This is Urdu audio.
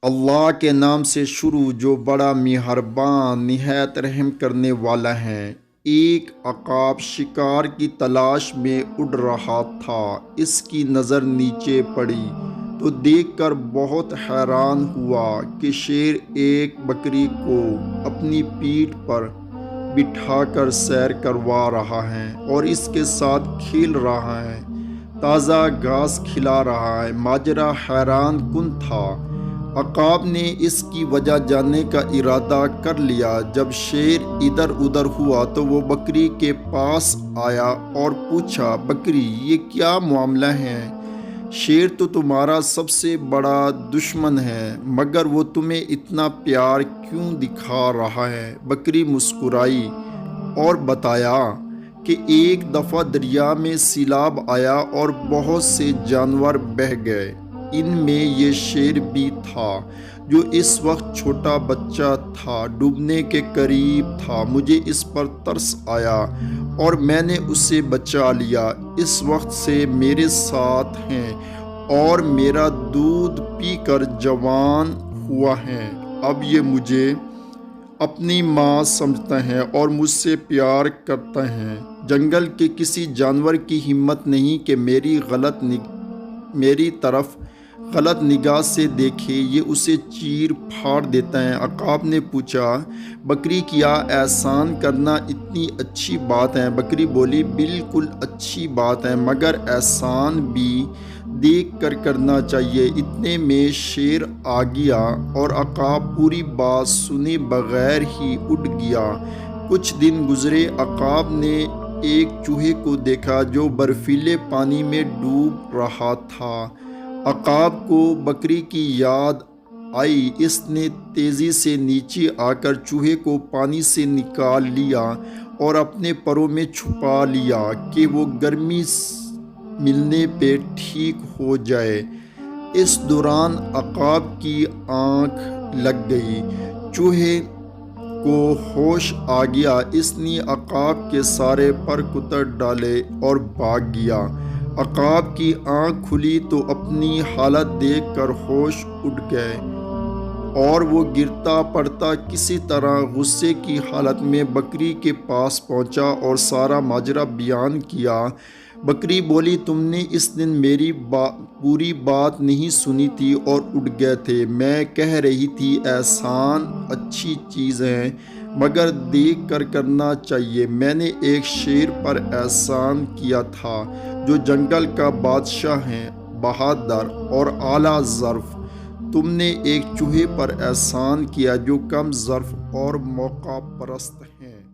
اللہ کے نام سے شروع جو بڑا مہربان نہایت رحم کرنے والا ہے۔ ایک عقاب شکار کی تلاش میں اڑ رہا تھا۔ اس کی نظر نیچے پڑی تو دیکھ کر بہت حیران ہوا کہ شیر ایک بکری کو اپنی پیٹھ پر بٹھا کر سیر کروا رہا ہے اور اس کے ساتھ کھیل رہا ہے، تازہ گھاس کھلا رہا ہے۔ ماجرا حیران کن تھا۔ عقاب نے اس کی وجہ جاننے کا ارادہ کر لیا۔ جب شیر ادھر ادھر ہوا تو وہ بکری کے پاس آیا اور پوچھا، بکری یہ کیا معاملہ ہے؟ شیر تو تمہارا سب سے بڑا دشمن ہے، مگر وہ تمہیں اتنا پیار کیوں دکھا رہا ہے؟ بکری مسکرائی اور بتایا کہ ایک دفعہ دریا میں سیلاب آیا اور بہت سے جانور بہہ گئے۔ ان میں یہ شیر بھی تھا جو اس وقت چھوٹا بچہ تھا، ڈوبنے کے قریب تھا۔ مجھے اس پر ترس آیا اور میں نے اسے بچا لیا۔ اس وقت سے میرے ساتھ ہیں اور میرا دودھ پی کر جوان ہوا ہے۔ اب یہ مجھے اپنی ماں سمجھتا ہے اور مجھ سے پیار کرتا ہے۔ جنگل کے کسی جانور کی ہمت نہیں کہ میری طرف غلط نگاہ سے دیکھے، یہ اسے چیر پھاڑ دیتا ہے۔ عقاب نے پوچھا، بکری کیا احسان کرنا اتنی اچھی بات ہے؟ بکری بولی، بالکل اچھی بات ہے، مگر احسان بھی دیکھ کر کرنا چاہیے۔ اتنے میں شیر آ گیا اور عقاب پوری بات سنے بغیر ہی اڑ گیا۔ کچھ دن گزرے، عقاب نے ایک چوہے کو دیکھا جو برفیلے پانی میں ڈوب رہا تھا۔ عقاب کو بکری کی یاد آئی۔ اس نے تیزی سے نیچے آ کر چوہے کو پانی سے نکال لیا اور اپنے پروں میں چھپا لیا کہ وہ گرمی ملنے پہ ٹھیک ہو جائے۔ اس دوران عقاب کی آنکھ لگ گئی۔ چوہے کو ہوش آ گیا۔ اس نے عقاب کے سارے پر کتر ڈالے اور بھاگ گیا۔ عقاب کی آنکھ کھلی تو اپنی حالت دیکھ کر ہوش اڑ گئے اور وہ گرتا پڑتا کسی طرح غصے کی حالت میں بکری کے پاس پہنچا اور سارا ماجرا بیان کیا۔ بکری بولی، تم نے اس دن میری پوری بات نہیں سنی تھی اور اڑ گئے تھے۔ میں کہہ رہی تھی احسان اچھی چیز ہے، مگر دیکھ کر کرنا چاہیے۔ میں نے ایک شیر پر احسان کیا تھا جو جنگل کا بادشاہ ہے، بہادر اور اعلیٰ ظرف۔ تم نے ایک چوہے پر احسان کیا جو کم ظرف اور موقع پرست ہے۔